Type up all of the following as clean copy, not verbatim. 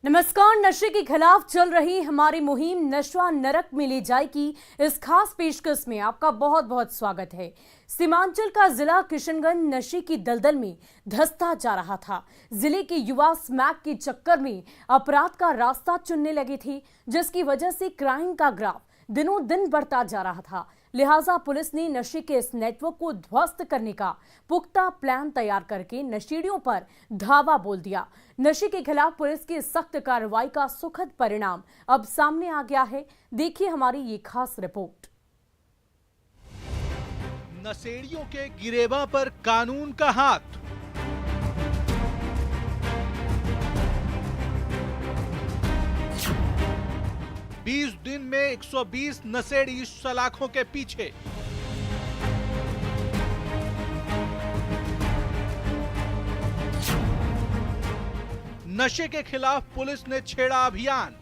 नमस्कार। नशे के खिलाफ चल रही हमारी मुहिम नशा नरक में ले जाएगी, इस खास पेशकश में आपका बहुत बहुत स्वागत है। सीमांचल का जिला किशनगंज नशे की दलदल में धंसता जा रहा था। जिले के युवा स्मैक के चक्कर में अपराध का रास्ता चुनने लगे थे, जिसकी वजह से क्राइम का ग्राफ दिनों दिन बढ़ता जा रहा था। लिहाजा पुलिस ने नशे के इस नेटवर्क को ध्वस्त करने का पुख्ता प्लान तैयार करके नशेड़ियों पर धावा बोल दिया। नशे के खिलाफ पुलिस की सख्त कार्रवाई का सुखद परिणाम अब सामने आ गया है। देखिए हमारी ये खास रिपोर्ट। नशेड़ियों के गिरेबां पर कानून का हाथ। बीस दिन में 120 नशेड़ी सलाखों के पीछे। नशे के खिलाफ पुलिस ने छेड़ा अभियान।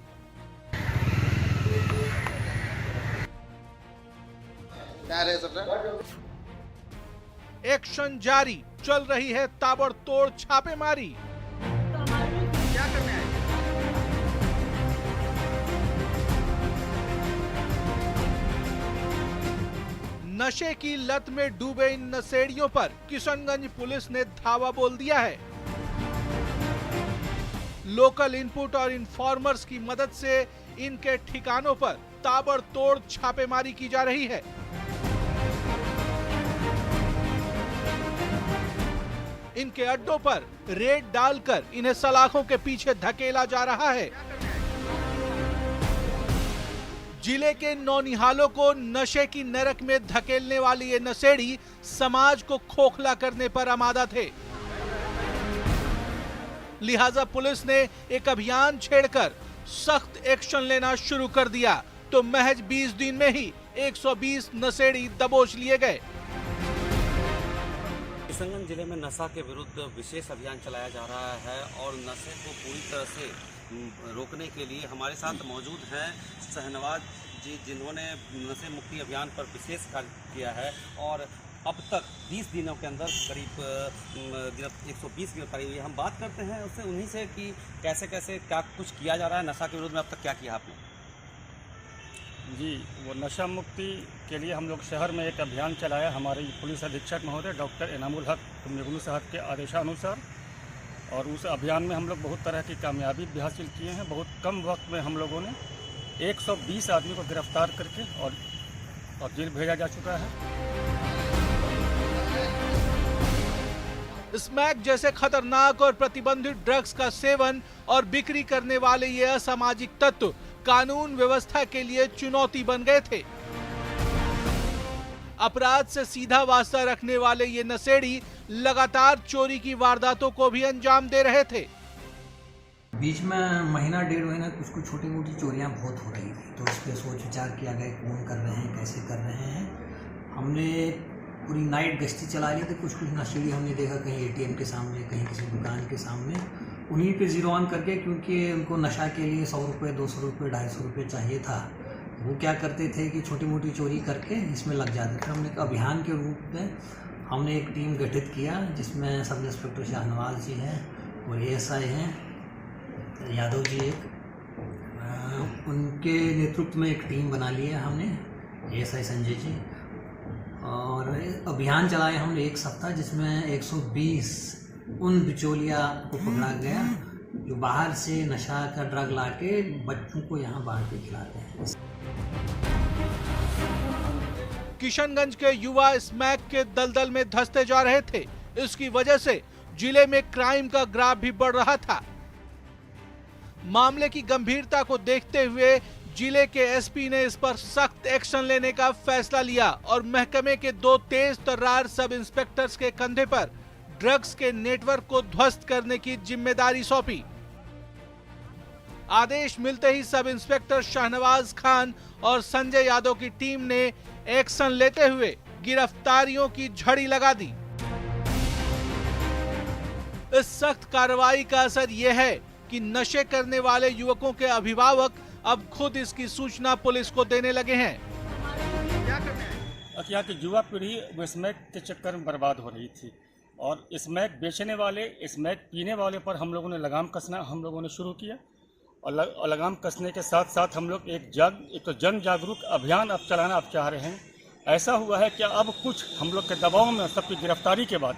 एक्शन जारी, चल रही है ताबड़तोड़ छापेमारी। क्या करना है? नशे की लत में डूबे इन नशेड़ियों पर किशनगंज पुलिस ने धावा बोल दिया है। लोकल इनपुट और इन्फॉर्मर्स की मदद से इनके ठिकानों पर ताबड़तोड़ छापेमारी की जा रही है। इनके अड्डों पर रेड डालकर इन्हें सलाखों के पीछे धकेला जा रहा है। जिले के नौनिहालों को नशे की नरक में धकेलने वाली ये नशेड़ी समाज को खोखला करने पर आमादा थे। लिहाजा पुलिस ने एक अभियान छेड़कर सख्त एक्शन लेना शुरू कर दिया, तो महज 20 दिन में ही 120 नशेड़ी दबोच लिए गए। किशनगंज जिले में नशा के विरुद्ध विशेष अभियान चलाया जा रहा है और नशे को पूरी तरह से रोकने के लिए हमारे साथ मौजूद हैं शहनवाज जी, जिन्होंने नशे मुक्ति अभियान पर विशेष कार्य किया है और अब तक 20 दिनों के अंदर करीब 120 गिरफ्तारी हुई है। हम बात करते हैं उससे उन्हीं से कि कैसे कैसे क्या कुछ किया जा रहा है नशा के विरुद्ध में, अब तक क्या किया आपने? जी, वो नशा मुक्ति के लिए हम लोग शहर में एक अभियान चलाया। हमारे पुलिस अधीक्षक महोदय डॉक्टर इनामुल हक मेगुनी साहब के आदेशानुसार, और उस अभियान में हम लोग बहुत तरह की कामयाबी भी हासिल किए हैं। बहुत कम वक्त में हम लोगों ने 120 आदमी को गिरफ्तार करके और जेल भेजा जा चुका है। स्मैक जैसे खतरनाक और प्रतिबंधित ड्रग्स का सेवन और बिक्री करने वाले ये असामाजिक तत्व कानून व्यवस्था के लिए चुनौती बन गए थे। अपराध से सीधा वास्ता रखने वाले ये नशेड़ी लगातार चोरी की वारदातों को भी अंजाम दे रहे थे। बीच में महीना डेढ़ महीना कुछ छोटी मोटी चोरियां बहुत हो रही थी, तो इस पर सोच विचार किया गया कौन कर रहे हैं, कैसे कर रहे हैं। हमने पूरी नाइट गश्ती चला ली थी। कुछ नशेड़ी हमने देखा कहीं एटीएम के सामने, कहीं किसी दुकान के सामने, उन्हीं पे जीरो ऑन करके, क्योंकि उनको नशा के लिए 100 रुपये, 200 रुपये, 250 रुपये चाहिए था। वो क्या करते थे कि छोटी मोटी चोरी करके इसमें लग जाते थे। हमने एक अभियान के रूप में हमने एक टीम गठित किया, जिसमें सब इंस्पेक्टर शहनवाज जी हैं और ASI हैं यादव जी, उनके नेतृत्व में एक टीम बना ली है हमने, ASI संजय जी। और अभियान चलाए हमने एक सप्ताह, जिसमें 120 उन बिचौलिया को पकड़ा गया जो बाहर से नशा का ड्रग लाके बच्चों को यहाँ बांट के खिलाते हैं। किशनगंज के युवा स्मैक के दलदल में धंसते जा रहे थे। इसकी वजह से जिले में क्राइम का ग्राफ भी बढ़ रहा था। मामले की गंभीरता को देखते हुए जिले के SP ने इस पर सख्त एक्शन लेने का फैसला लिया और महकमे के 2 तेज तर्रार सब इंस्पेक्टर्स के कंधे पर ड्रग्स के नेटवर्क को ध्वस्त करने की जिम्मेदारी सौंपी। आदेश मिलते ही सब इंस्पेक्टर शहनवाज खान और संजय यादव की टीम ने एक्शन लेते हुए गिरफ्तारियों की झड़ी लगा दी। इस सख्त कार्रवाई का असर यह है कि नशे करने वाले युवकों के अभिभावक अब खुद इसकी सूचना पुलिस को देने लगे हैं। क्या करना है? यहाँ की युवा पीढ़ी स्मैक के चक्कर में बर्बाद हो रही थी और स्मैक बेचने वाले, स्मैक पीने वाले पर हम लोगों ने लगाम कसना शुरू किया और लगाम कसने के साथ साथ हम लोग एक तो जन जागरूक अभियान अब चलाना चाह रहे हैं। ऐसा हुआ है कि अब कुछ हम लोग के दबाव में सबकी गिरफ्तारी के बाद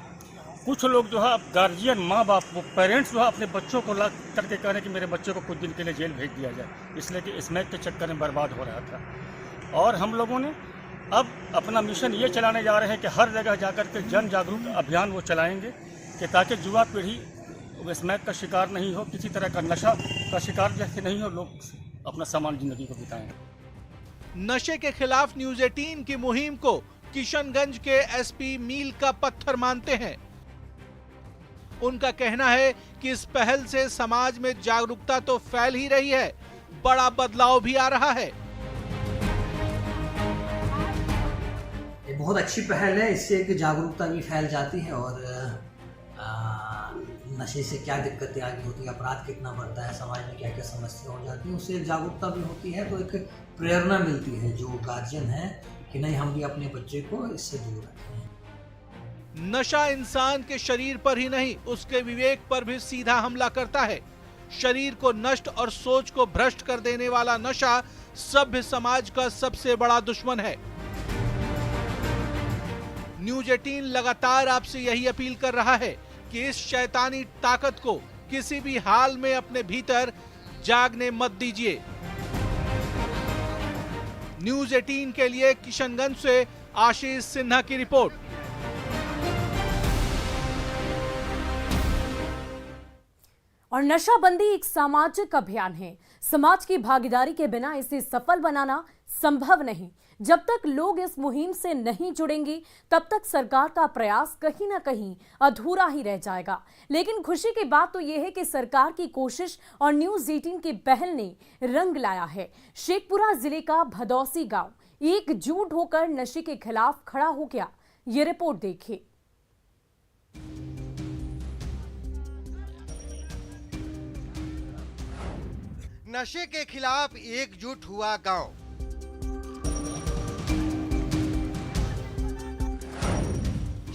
कुछ लोग जो है अब गार्जियन, माँ बाप, वो पेरेंट्स जो है अपने बच्चों को ला करके कह रहे हैं कि मेरे बच्चे को कुछ दिन के लिए जेल भेज दिया जाए, इसलिए कि स्मैक के चक्कर में बर्बाद हो रहा था। और हम लोगों ने अब अपना मिशन ये चलाने जा रहे हैं कि हर जगह जाकर के जन जागरूक अभियान वो चलाएंगे कि ताकि युवा पीढ़ी स्मैक का शिकार नहीं हो, किसी तरह का नशा का शिकार जैसे नहीं हो, लोग अपना सामान्य जिंदगी को बिताएं। नशे के खिलाफ न्यूज 18 की मुहिम को किशनगंज के एसपी मील का पत्थर मानते हैं। उनका कहना है कि इस पहल से समाज में जागरूकता तो फैल ही रही है, बड़ा बदलाव भी आ रहा है। ये बहुत अच्छी पहल है, इससे एक जागरूकता भी फैल जाती है और नशे से क्या दिक्कतें आगे होती है, अपराध कितना बढ़ता है, समाज में क्या क्या समस्या हो जाती है, उससे एक जागरूकता भी होती है। तो एक प्रेरणा मिलती है जो गार्जियन है कि नहीं, हम भी अपने बच्चे को इससे दूर रखें। नशा इंसान के शरीर पर ही नहीं, उसके विवेक पर भी सीधा हमला करता है। शरीर को नष्ट और सोच को भ्रष्ट कर देने वाला नशा सभ्य समाज का सबसे बड़ा दुश्मन है। न्यूज 18 लगातार आपसे यही अपील कर रहा है कि इस शैतानी ताकत को किसी भी हाल में अपने भीतर जागने मत दीजिए। न्यूज 18 के लिए किशनगंज से आशीष सिन्हा की रिपोर्ट। और नशाबंदी एक सामाजिक अभियान है। समाज की भागीदारी के बिना इसे सफल बनाना संभव नहीं। जब तक लोग इस मुहिम से नहीं जुड़ेंगे, तब तक सरकार का प्रयास कहीं ना कहीं अधूरा ही रह जाएगा। लेकिन खुशी की बात तो यह है कि सरकार की कोशिश और न्यूज 18 की पहल ने रंग लाया है। शेखपुरा जिले का भदौसी गांव एकजुट होकर नशे के खिलाफ खड़ा हो गया। ये रिपोर्ट देखिए। नशे के खिलाफ एकजुट हुआ गांव।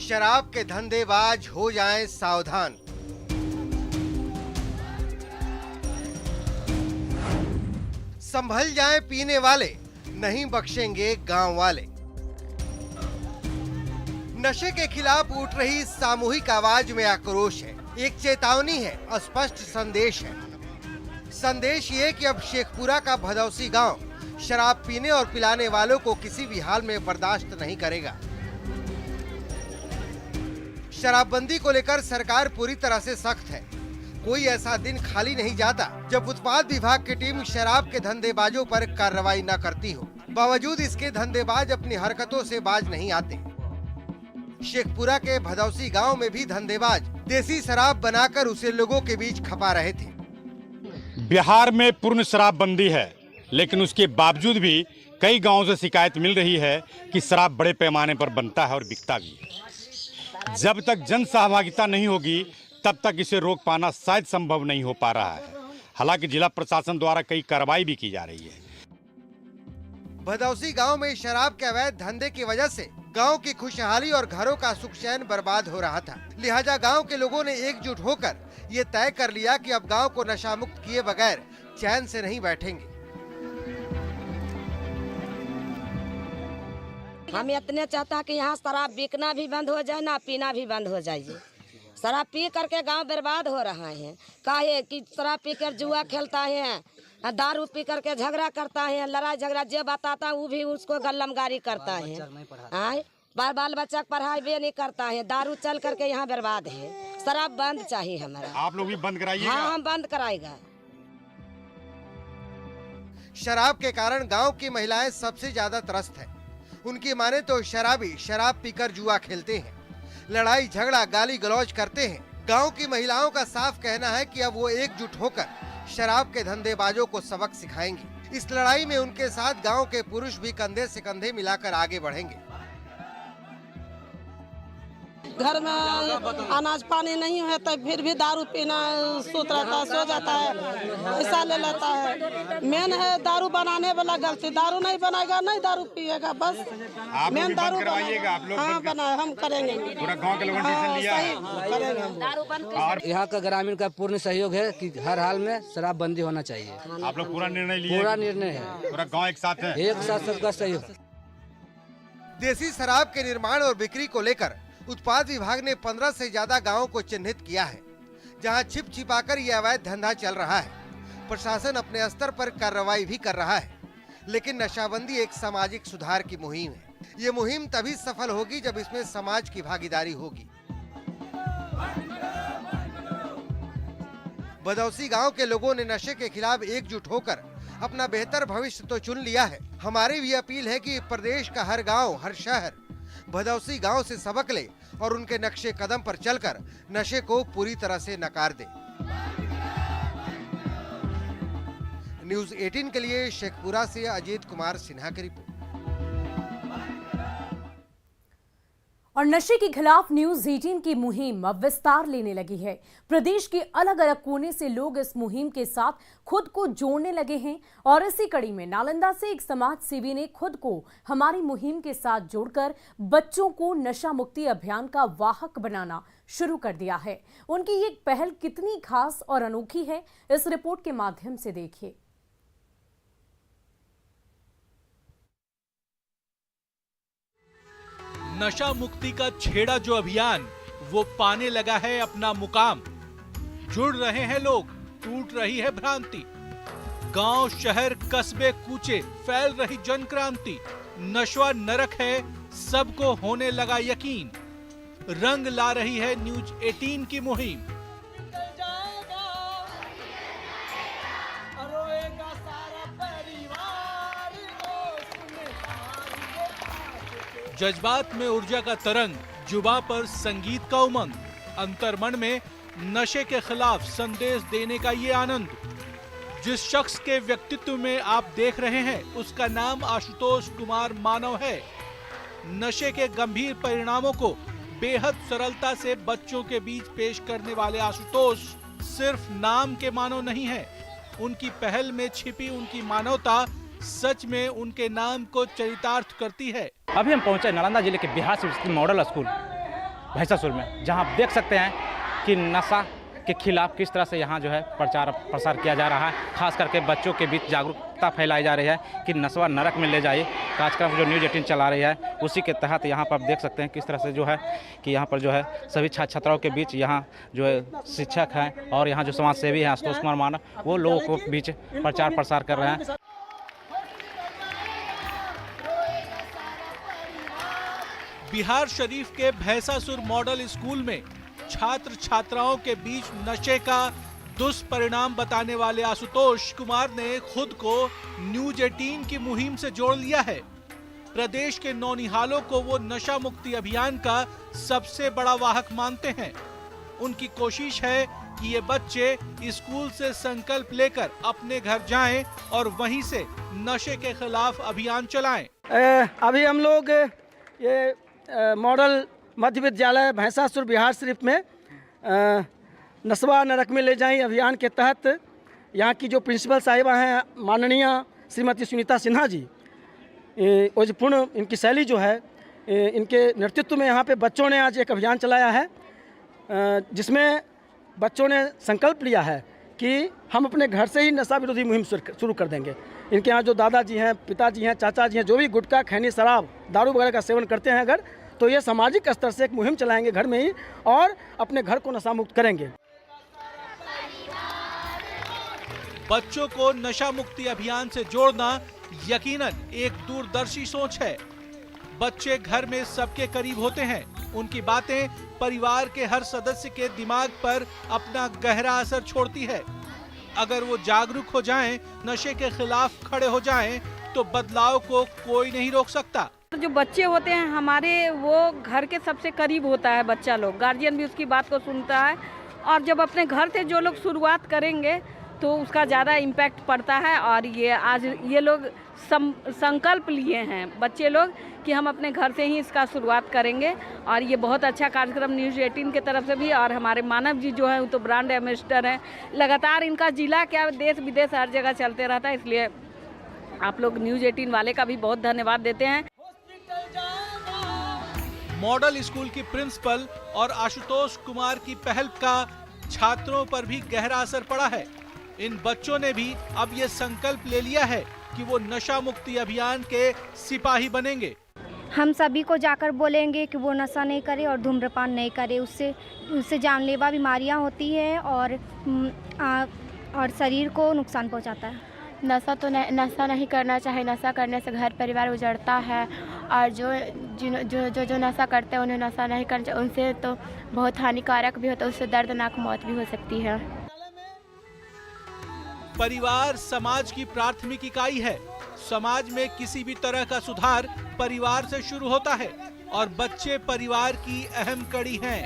शराब के धंधेबाज हो जाएं सावधान। संभल जाएं पीने वाले, नहीं बख्शेंगे गांव वाले। नशे के खिलाफ उठ रही सामूहिक आवाज में आक्रोश है। एक चेतावनी है, स्पष्ट संदेश है। संदेश ये कि अब शेखपुरा का भदौसी गांव शराब पीने और पिलाने वालों को किसी भी हाल में बर्दाश्त नहीं करेगा। शराबबंदी को लेकर सरकार पूरी तरह से सख्त है। कोई ऐसा दिन खाली नहीं जाता जब उत्पाद विभाग की टीम शराब के धंधेबाजों पर कार्रवाई न करती हो। बावजूद इसके धंधेबाज अपनी हरकतों से बाज नहीं आते। शेखपुरा के भदौसी गांव में भी धंधेबाज देसी शराब बनाकर उसे लोगों के बीच खपा रहे थे। बिहार में पूर्ण शराबबंदी है, लेकिन उसके बावजूद भी कई गांवों से शिकायत मिल रही है कि शराब बड़े पैमाने पर बनता है और बिकता भी है। जब तक जन सहभागिता नहीं होगी, तब तक इसे रोक पाना शायद संभव नहीं हो पा रहा है। हालांकि जिला प्रशासन द्वारा कई कार्रवाई भी की जा रही है। भदौसी गांव में शराब के अवैध धंधे की वजह से गांव की खुशहाली और घरों का सुख चैन बर्बाद हो रहा था। लिहाजा गांव के लोगों ने एकजुट होकर ये तय कर लिया कि अब गांव को नशा मुक्त किए बगैर चैन से नहीं बैठेंगे। हम इतने चाहता कि यहाँ शराब बिकना भी बंद हो जाए, ना पीना भी बंद हो जाए। शराब पी करके गांव बर्बाद हो रहा है। काहे कि शराब पी कर जुआ खेलता है, दारू पी करके झगड़ा करता है, लड़ाई झगड़ा जो बताता वो भी उसको गल्लमगारी करता है। बाल बच्चा पढ़ाई भी नहीं करता है, दारू चल करके यहाँ बर्बाद है। शराब बंद चाहिए हमारा। आप लोग भी बंद कराइएगा? हाँ, हम बंद कराएगा। शराब के कारण गांव की महिलाएं सबसे ज्यादा त्रस्त हैं। उनकी माने तो शराबी शराब पीकर जुआ खेलते हैं, लड़ाई झगड़ा गाली गलौज करते हैं। गांव की महिलाओं का साफ कहना है कि अब वो एकजुट होकर शराब के धंधेबाजों को सबक सिखाएंगे। इस लड़ाई में उनके साथ गांव के पुरुष भी कंधे से कंधे मिलाकर आगे बढ़ेंगे। घर में अनाज पानी नहीं है तो फिर भी दारू पीना सूत रहता है, सो जाता है, पैसा ले लेता है। मेन है दारू बनाने वाला गलती, दारू नहीं बनाएगा नहीं दारू पिएगा, बस मेन दारू करवाइएगा आप लोग। हाँ बना हम करेंगे, पूरा गांव के लोगों ने डिसीजन लिया है। करेंगे। और यहाँ का ग्रामीण का पूर्ण सहयोग है कि हर हाल में शराबबंदी होना चाहिए। आप लोग पूरा निर्णय लिए? पूरा निर्णय है, पूरा गांव एक साथ है, एक साथ सबका सहयोग। देसी शराब के निर्माण और बिक्री को लेकर उत्पाद विभाग ने 15 से ज्यादा गांवों को चिन्हित किया है, जहां छिप छिपाकर यह अवैध धंधा चल रहा है। प्रशासन अपने स्तर पर कार्रवाई भी कर रहा है, लेकिन नशाबंदी एक सामाजिक सुधार की मुहिम है। ये मुहिम तभी सफल होगी जब इसमें समाज की भागीदारी होगी। बदौसी गांव के लोगों ने नशे के खिलाफ एकजुट होकर अपना बेहतर भविष्य तो चुन लिया है। हमारी भी अपील है कि प्रदेश का हर गांव, हर शहर बदौसी गांव से सबक ले और उनके नक्शे कदम पर चलकर नशे को पूरी तरह से नकार दे। न्यूज़ 18 के लिए शेखपुरा से अजीत कुमार सिन्हा की रिपोर्ट। और नशे के खिलाफ न्यूज़ 18 की मुहिम अब विस्तार लेने लगी है। प्रदेश के अलग अलग कोने से लोग इस मुहिम के साथ खुद को जोड़ने लगे हैं और इसी कड़ी में नालंदा से एक समाज सेवी ने खुद को हमारी मुहिम के साथ जोड़कर बच्चों को नशा मुक्ति अभियान का वाहक बनाना शुरू कर दिया है। उनकी ये पहल कितनी खास और अनोखी है, इस रिपोर्ट के माध्यम से देखिए। नशा मुक्ति का छेड़ा जो अभियान वो पाने लगा है अपना मुकाम। जुड़ रहे हैं लोग, टूट रही है भ्रांति। गांव, शहर, कस्बे, कूचे फैल रही जन क्रांति। नशा नरक है, सबको होने लगा यकीन। रंग ला रही है न्यूज़ 18 की मुहिम। जज्बात में ऊर्जा का तरंग, जुबा पर संगीत का उमंग, अंतर्मन में नशे के खिलाफ संदेश देने का ये आनंद। जिस शख्स के व्यक्तित्व में आप देख रहे हैं उसका नाम आशुतोष कुमार मानव है। नशे के गंभीर परिणामों को बेहद सरलता से बच्चों के बीच पेश करने वाले आशुतोष सिर्फ नाम के मानव नहीं है। उनकी पहल में छिपी उनकी मानवता सच में उनके नाम को चरितार्थ करती है। अभी हम पहुंचे नालंदा जिले के Bihar Civil Model School Bhainsasur में, जहां आप देख सकते हैं कि नशा के खिलाफ किस तरह से यहां जो है प्रचार प्रसार किया जा रहा है। खास करके बच्चों के बीच जागरूकता फैलाई जा रही है कि नशा नरक में ले जाइए। कार्यक्रम जो न्यूज़ 18 चला रही है उसी के तहत यहाँ पर आप देख सकते हैं किस तरह से जो है कि यहाँ पर जो है सभी छात्र छात्राओं के बीच यहाँ जो है शिक्षक हैं और यहाँ जो समाज सेवी हैं आशुतोष कुमार मानव, वो लोगों के बीच प्रचार प्रसार कर रहे हैं। बिहार शरीफ के भैंसासुर मॉडल स्कूल में छात्र छात्राओं के बीच नशे का दुष्परिणाम बताने वाले आशुतोष कुमार ने खुद को न्यूज़ 18 की मुहिम से जोड़ लिया है। प्रदेश के नौनिहालों को वो नशा मुक्ति अभियान का सबसे बड़ा वाहक मानते हैं। उनकी कोशिश है कि ये बच्चे स्कूल से संकल्प लेकर अपने घर जाएं और वहीं से नशे के खिलाफ अभियान चलाएं। अभी हम लोग ये मॉडल मध्य विद्यालय भैंसासुर बिहार शरीफ में नशा नरक में ले जाएं अभियान के तहत यहाँ की जो प्रिंसिपल साहिबा हैं माननीय श्रीमती सुनीता सिन्हा जी, ओजपूर्ण इनकी शैली जो है, इनके नेतृत्व में यहाँ पे बच्चों ने आज एक अभियान चलाया है, जिसमें बच्चों ने संकल्प लिया है कि हम अपने घर से ही नशा विरोधी मुहिम शुरू कर देंगे। इनके यहाँ जो दादाजी हैं, पिताजी हैं, चाचा जी हैं, जो भी गुटखा, खैनी, शराब, दारू वगैरह का सेवन करते हैं अगर, तो ये सामाजिक स्तर से एक मुहिम चलाएंगे घर में ही और अपने घर को नशा मुक्त करेंगे। बच्चों को नशा मुक्ति अभियान से जोड़ना यकीनन एक दूरदर्शी सोच है। बच्चे घर में सबके करीब होते हैं, उनकी बातें परिवार के हर सदस्य के दिमाग पर अपना गहरा असर छोड़ती है। अगर वो जागरूक हो जाएं, नशे के खिलाफ खड़े हो जाएं, तो बदलाव को कोई नहीं रोक सकता। जो बच्चे होते हैं हमारे, वो घर के सबसे करीब होता है बच्चा लोग, गार्जियन भी उसकी बात को सुनता है और जब अपने घर से जो लोग शुरुआत करेंगे तो उसका ज़्यादा इम्पैक्ट पड़ता है। और ये आज ये लोग संकल्प लिए हैं बच्चे लोग कि हम अपने घर से ही इसका शुरुआत करेंगे। और ये बहुत अच्छा कार्यक्रम न्यूज़ 18 की तरफ से भी, और हमारे मानव जी जो है वो तो ब्रांड एम्बेसडर हैं। लगातार इनका जिला क्या देश विदेश हर जगह चलते रहता है, इसलिए आप लोग न्यूज़ 18 वाले का भी बहुत धन्यवाद देते हैं। मॉडल स्कूल की प्रिंसिपल और आशुतोष कुमार की पहल का छात्रों पर भी गहरा असर पड़ा है। इन बच्चों ने भी अब ये संकल्प ले लिया है कि वो नशा मुक्ति अभियान के सिपाही बनेंगे। हम सभी को जाकर बोलेंगे कि वो नशा नहीं करे और धूम्रपान नहीं करे, उससे जानलेवा बीमारियां होती है और शरीर को नुकसान पहुंचाता है। नशा नहीं करना चाहिए। नशा करने से घर परिवार उजड़ता है, और जो नशा करते हैं उन्हें नशा नहीं करना चाहिए। उनसे तो बहुत हानिकारक भी होता है, उससे दर्दनाक मौत भी हो सकती है। परिवार समाज की प्राथमिक इकाई है। समाज में किसी भी तरह का सुधार परिवार से शुरू होता है और बच्चे परिवार की अहम कड़ी हैं।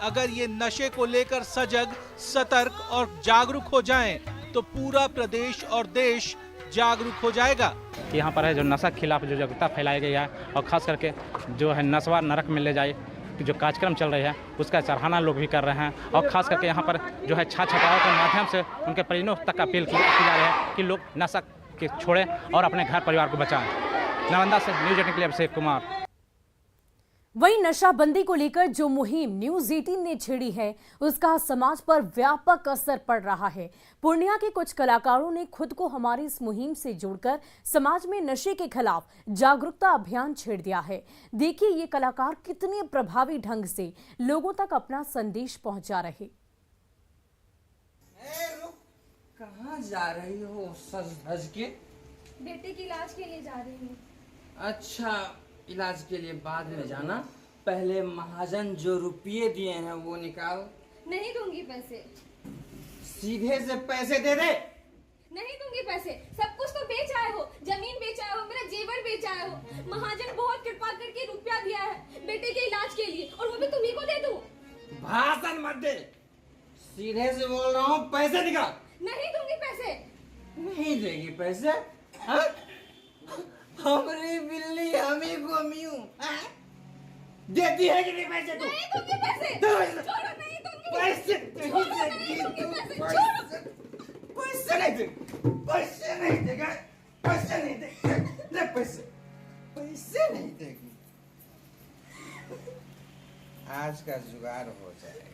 अगर ये नशे को लेकर सजग, सतर्क और जागरूक हो जाएं, तो पूरा प्रदेश और देश जागरूक हो जाएगा। यहाँ पर है जो नशा के खिलाफ जो जागरूकता फैलाई गई है, और खास करके जो है नशा नरक में ले जाए जो कार्यक्रम चल रहे हैं उसका सराहना लोग भी कर रहे हैं। और खास करके यहाँ पर जो है छात्र छात्राओं के माध्यम से उनके परिजनों तक अपील की जा रही है कि लोग नशा के छोड़ें और अपने घर परिवार को बचाएं। नालंदा से न्यूज़ 18 के लिए अभिषेक कुमार। वहीं नशाबंदी को लेकर जो मुहिम न्यूज़ 18 ने छेड़ी है उसका समाज पर व्यापक असर पड़ रहा है। पूर्णिया के कुछ कलाकारों ने खुद को हमारी इस मुहिम से जोड़कर समाज में नशे के खिलाफ जागरूकता अभियान छेड़ दिया है। देखिए ये कलाकार कितने प्रभावी ढंग से लोगों तक अपना संदेश पहुंचा रहे। कहाँ जा रही हो सज धज के? बेटे के इलाज के लिए जा रही हूँ। अच्छा, इलाज के लिए बाद में जाना, पहले महाजन जो रुपये दिए हैं वो निकाल। नहीं दूंगी पैसे। सीधे से पैसे दे दे। नहीं दूंगी पैसे। सब कुछ तो बेच आए हो, जमीन बेच आए हो, मेरा जेवर बेच आए हो। महाजन बहुत कृपा करके रुपया दिया है बेटे के इलाज के लिए, और वो भी तुम्ही को दे दूं। भाषण मत दे, सीधे से बोल रहा हूँ, पैसे निकाल। नहीं दूंगी पैसे। नहीं देगी पैसे? हमारी बिल्ली हमी को म्यू देती है कि नहीं पैसे? तू नहीं दूंगी पैसे। छोड़ो, नहीं दूंगी पैसे। पैसे नहीं देगा, पैसे नहीं देगा, पैसे नहीं देगा, पैसे नहीं देगी। आज का जुगाड़ हो जाएगा।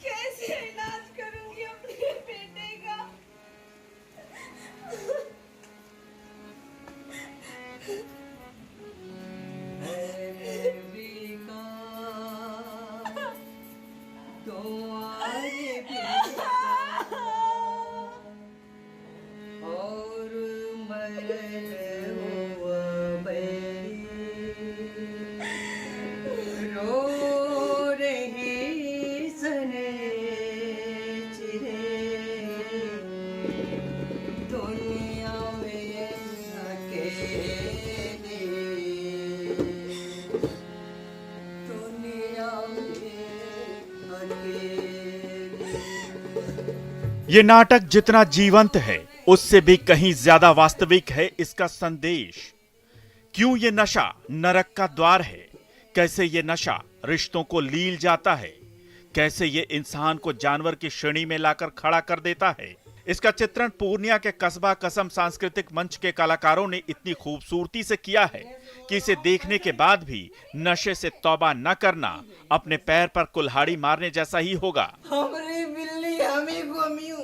कैसे इलाज करूंगी अपने बेटे का? ये नाटक जितना जीवंत है उससे भी कहीं ज्यादा वास्तविक है इसका संदेश। क्यों ये नशा नरक का द्वार है, कैसे ये नशा रिश्तों को लील जाता है, कैसे ये इंसान को जानवर की श्रेणी में लाकर खड़ा कर देता है। इसका चित्रण पूर्णिया के कस्बा कसम सांस्कृतिक मंच के कलाकारों ने इतनी खूबसूरती से किया है कि इसे देखने के बाद भी नशे से तौबा न करना अपने पैर पर कुल्हाड़ी मारने जैसा ही होगा। हमारी बिल्ली हमी को म्यू।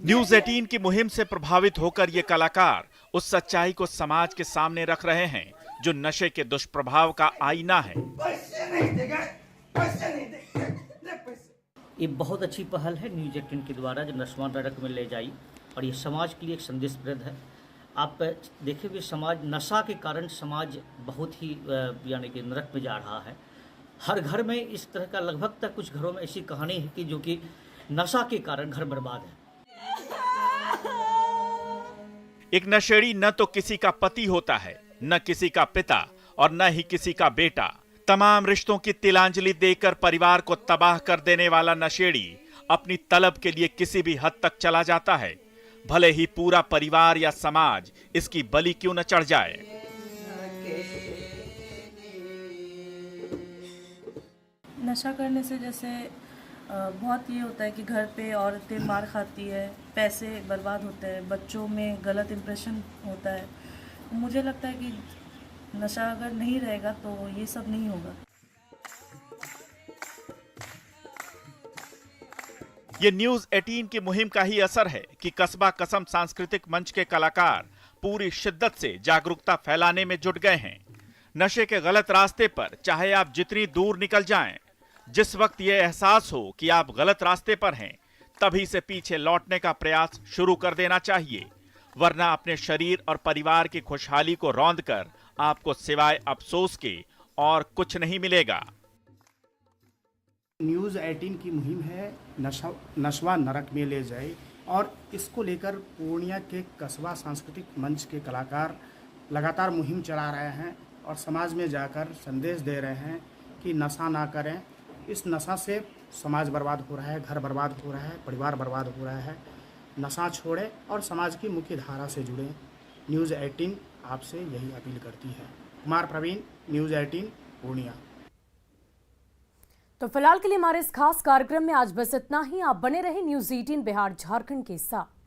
न्यूज़ 18 की मुहिम से प्रभावित होकर ये कलाकार उस सच्चाई को समाज के सामने रख रहे हैं जो नशे के दुष्प्रभाव का आईना है। पैसे नहीं देगा, पैसे नहीं देगा। ये बहुत अच्छी पहल है न्यूज़ 18 के द्वारा जो नशा नरक में ले जाई, और ये समाज के लिए एक संदेशप्रद है। आप देखिए कि समाज नशा के कारण समाज बहुत ही यानी कि नरक में जा रहा है। हर घर में इस तरह का लगभग तक कुछ घरों में ऐसी कहानी है कि जो कि नशा के कारण घर बर्बाद है। एक नशेड़ी न तो किसी का पति होता है, न किसी का पिता, और न ही किसी का बेटा। तमाम रिश्तों की तिलांजलि देकर परिवार को तबाह कर देने वाला नशेड़ी अपनी तलब के लिए किसी भी हद तक चला जाता है, भले ही पूरा परिवार या समाज इसकी बलि क्यों न चढ़ जाए। नशा करने से जैसे बहुत ये होता है कि घर पे औरतें मार खाती है, पैसे बर्बाद होते हैं, बच्चों में गलत इंप्रेशन होता है। मुझे लगता है कि नशा अगर नहीं रहेगा तो ये सब नहीं होगा। ये न्यूज 18 की मुहिम का ही असर है कि कस्बा कसम सांस्कृतिक मंच के कलाकार पूरी शिद्दत से जागरूकता फैलाने में जुट गए हैं। नशे के गलत रास्ते पर चाहे आप जितनी दूर निकल जाएं, जिस वक्त ये एहसास हो कि आप गलत रास्ते पर हैं, तभी से पीछे लौटने का प्रयास शुरू कर देना चाहिए, वरना अपने शरीर और परिवार की खुशहाली को रौंद कर आपको सिवाय अफसोस के और कुछ नहीं मिलेगा। न्यूज़ 18 की मुहिम है नशवा नरक में ले जाए, और इसको लेकर पूर्णिया के कस्बा सांस्कृतिक मंच के कलाकार लगातार मुहिम चला रहे हैं और समाज में जाकर संदेश दे रहे हैं कि नशा ना करें। इस नशा से समाज बर्बाद हो रहा है, घर बर्बाद हो रहा है, परिवार बर्बाद हो रहा है। नशा छोड़ें और समाज की मुख्य धारा से जुड़ें। न्यूज़ 18 आपसे यही अपील करती है। कुमार प्रवीण, न्यूज़ 18 पूर्णिया। तो फिलहाल के लिए हमारे इस खास कार्यक्रम में आज बस इतना ही। आप बने रहे न्यूज़ 18 बिहार झारखंड के साथ।